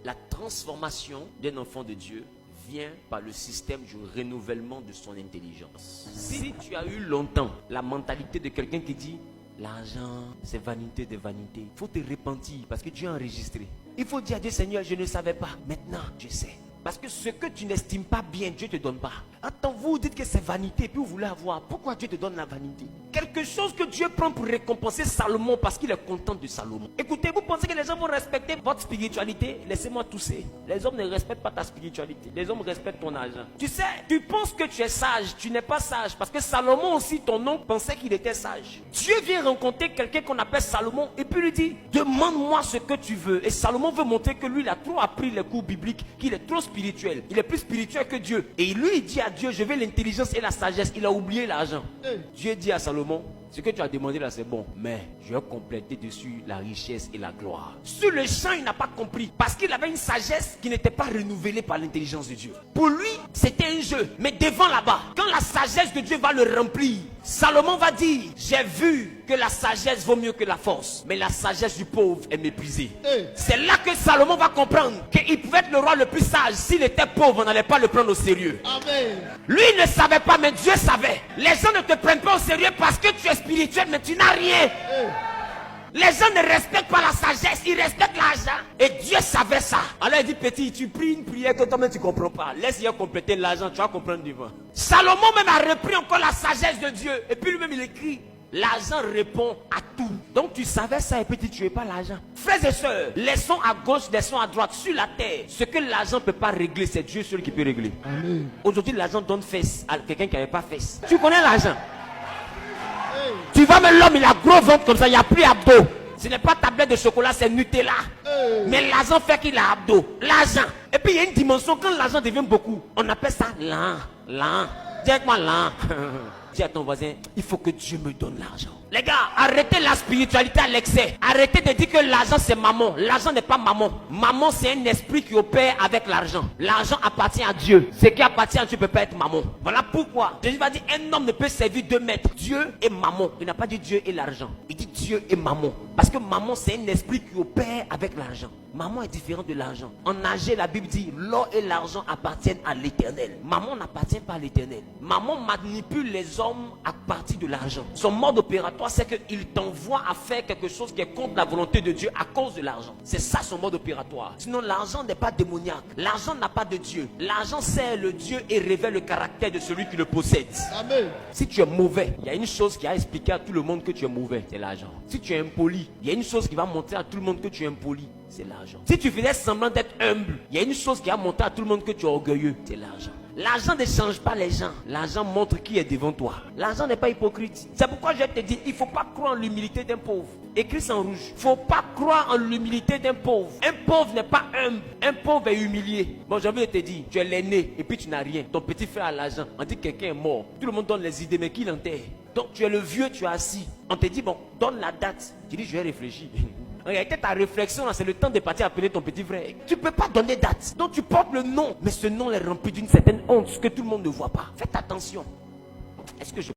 La transformation d'un enfant de Dieu vient par le système du renouvellement de son intelligence. Si tu as eu longtemps la mentalité de quelqu'un qui dit l'argent, c'est vanité de vanité, il faut te repentir parce que Dieu a enregistré. Il faut dire à Dieu, Seigneur, je ne savais pas. Maintenant, je sais. Parce que ce que tu n'estimes pas bien, Dieu ne te donne pas. Attends, vous dites que c'est vanité, puis vous voulez avoir. Pourquoi Dieu te donne la vanité? Quelque chose que Dieu prend pour récompenser Salomon parce qu'il est content de Salomon. Écoutez, vous pensez que les gens vont respecter votre spiritualité? Laissez-moi tousser. Les hommes ne respectent pas ta spiritualité. Les hommes respectent ton argent. Tu sais, tu penses que tu es sage, tu n'es pas sage. Parce que Salomon aussi, ton oncle, pensait qu'il était sage. Dieu vient rencontrer quelqu'un qu'on appelle Salomon et puis lui dit, demande-moi ce que tu veux. Et Salomon veut montrer que lui, il a trop appris les cours bibliques, qu'il est trop spirituel. Il est plus spirituel que Dieu. Et lui, il dit à Dieu, je veux l'intelligence et la sagesse. Il a oublié l'argent. Dieu dit à Salomon, ce que tu as demandé là, c'est bon. Mais je vais compléter dessus la richesse et la gloire. Sur le champ, il n'a pas compris. Parce qu'il avait une sagesse qui n'était pas renouvelée par l'intelligence de Dieu. Pour lui, c'était un jeu. Mais devant là-bas, quand la sagesse de Dieu va le remplir, Salomon va dire, j'ai vu que la sagesse vaut mieux que la force. Mais la sagesse du pauvre est méprisée. C'est là que Salomon va comprendre qu'il pouvait être le roi le plus sage. S'il était pauvre, on n'allait pas le prendre au sérieux. Amen. Lui ne savait pas, mais Dieu savait. Les gens ne te prennent pas au sérieux parce que tu es spirituel, mais tu n'as rien. Les gens ne respectent pas la sagesse, ils respectent l'argent. Et Dieu savait ça. Alors il dit, petit, tu pries une prière que toi-même tu ne comprends pas. Laisse-y compléter l'argent, tu vas comprendre devant. Salomon même a repris encore la sagesse de Dieu. Et puis lui-même il écrit, l'argent répond à tout. Donc tu savais ça et puis tu ne tuais pas l'argent. Frères et sœurs, laissons à gauche, laissons à droite, sur la terre. Ce que l'argent ne peut pas régler, c'est Dieu seul qui peut régler. Aujourd'hui, l'argent donne fesse à quelqu'un qui n'avait pas fesse. Tu connais l'argent? Tu vois, mais l'homme, il a gros ventre comme ça, il n'y a plus abdos. Ce n'est pas tablette de chocolat, c'est Nutella. Mais l'argent fait qu'il a abdos. L'argent. Et puis il y a une dimension, quand l'argent devient beaucoup, on appelle ça l'an. Dis avec moi l'an. Dis à ton voisin, il faut que Dieu me donne l'argent. Les gars, arrêtez la spiritualité à l'excès. Arrêtez de dire que l'argent c'est maman. L'argent n'est pas maman. Maman c'est un esprit qui opère avec l'argent. L'argent appartient à Dieu. Ce qui appartient à Dieu ne peut pas être maman. Voilà pourquoi Jésus va dire un homme ne peut servir deux maîtres. Dieu et maman. Il n'a pas dit Dieu et l'argent. Il dit Dieu et maman. Parce que maman c'est un esprit qui opère avec l'argent. Maman est différente de l'argent. En Agé, la Bible dit l'or et l'argent appartiennent à l'Éternel. Maman n'appartient pas à l'Éternel. Maman manipule les hommes à partir de l'argent. Son mode opératoire, c'est qu'il t'envoie à faire quelque chose qui est contre la volonté de Dieu à cause de l'argent. C'est ça son mode opératoire. Sinon, l'argent n'est pas démoniaque. L'argent n'a pas de Dieu. L'argent sert le Dieu et révèle le caractère de celui qui le possède. Amen. Si tu es mauvais, il y a une chose qui a expliqué à tout le monde que tu es mauvais, c'est l'argent. Si tu es impoli, il y a une chose qui va montrer à tout le monde que tu es impoli, c'est l'argent. Si tu faisais semblant d'être humble, il y a une chose qui va montrer à tout le monde que tu es orgueilleux, c'est l'argent. L'argent ne change pas les gens. L'argent montre qui est devant toi. L'argent n'est pas hypocrite. C'est pourquoi je te dis, il ne faut pas croire en l'humilité d'un pauvre. Écrit ça en rouge. Il ne faut pas croire en l'humilité d'un pauvre. Un pauvre n'est pas humble. Un pauvre est humilié. Bon, j'ai envie de te dire, tu es l'aîné et puis tu n'as rien. Ton petit frère a l'argent. On dit que quelqu'un est mort. Tout le monde donne les idées, mais qui l'enterre? Donc tu es le vieux, tu es assis. On te dit, bon, donne la date. Tu dis, je vais réfléchir. En réalité, ta réflexion, c'est le temps de partir appeler ton petit frère. Tu ne peux pas donner date. Donc tu portes le nom. Mais ce nom est rempli d'une certaine honte que tout le monde ne voit pas. Faites attention. Est-ce que je